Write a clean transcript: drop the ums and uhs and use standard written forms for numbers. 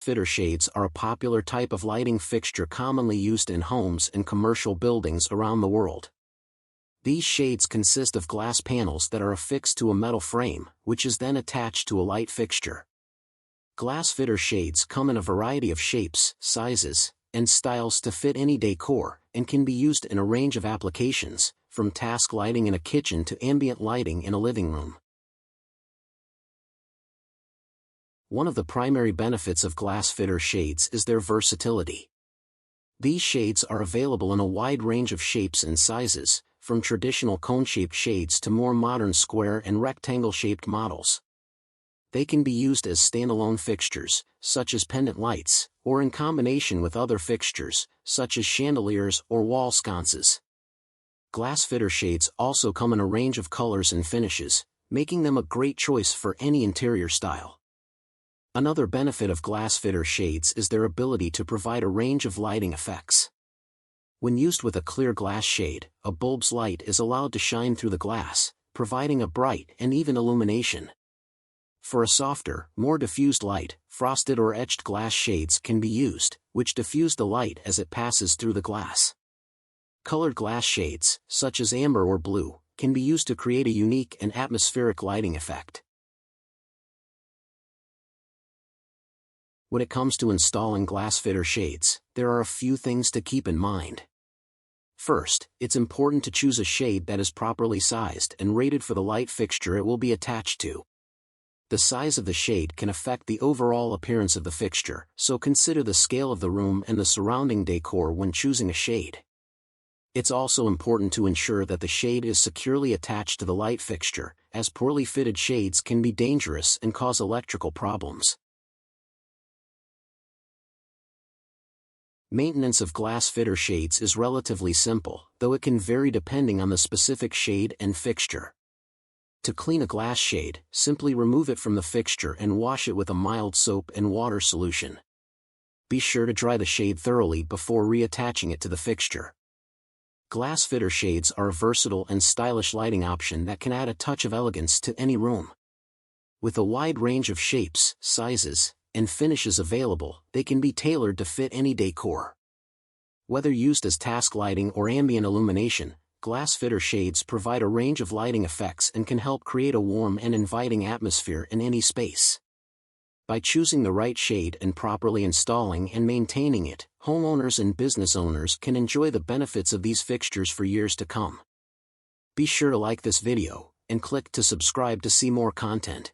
fitter shades are a popular type of lighting fixture commonly used in homes and commercial buildings around the world. These shades consist of glass panels that are affixed to a metal frame, which is then attached to a light fixture. Glass fitter shades come in a variety of shapes, sizes, and styles to fit any decor, and can be used in a range of applications, from task lighting in a kitchen to ambient lighting in a living room. One of the primary benefits of glass fitter shades is their versatility. These shades are available in a wide range of shapes and sizes, from traditional cone-shaped shades to more modern square and rectangle-shaped models. They can be used as standalone fixtures, such as pendant lights, or in combination with other fixtures, such as chandeliers or wall sconces. Glass fitter shades also come in a range of colors and finishes, making them a great choice for any interior style. Another benefit of glass fitter shades is their ability to provide a range of lighting effects. When used with a clear glass shade, a bulb's light is allowed to shine through the glass, providing a bright and even illumination. For a softer, more diffused light, frosted or etched glass shades can be used, which diffuse the light as it passes through the glass. Colored glass shades, such as amber or blue, can be used to create a unique and atmospheric lighting effect. When it comes to installing glass fitter shades, there are a few things to keep in mind. First, it's important to choose a shade that is properly sized and rated for the light fixture it will be attached to. The size of the shade can affect the overall appearance of the fixture, so consider the scale of the room and the surrounding decor when choosing a shade. It's also important to ensure that the shade is securely attached to the light fixture, as poorly fitted shades can be dangerous and cause electrical problems. Maintenance of glass fitter shades is relatively simple, though it can vary depending on the specific shade and fixture. To clean a glass shade, simply remove it from the fixture and wash it with a mild soap and water solution. Be sure to dry the shade thoroughly before reattaching it to the fixture. Glass fitter shades are a versatile and stylish lighting option that can add a touch of elegance to any room. With a wide range of shapes, sizes, and finishes available, they can be tailored to fit any decor. Whether used as task lighting or ambient illumination, glass fitter shades provide a range of lighting effects and can help create a warm and inviting atmosphere in any space. By choosing the right shade and properly installing and maintaining it, homeowners and business owners can enjoy the benefits of these fixtures for years to come. Be sure to like this video, and click to subscribe to see more content.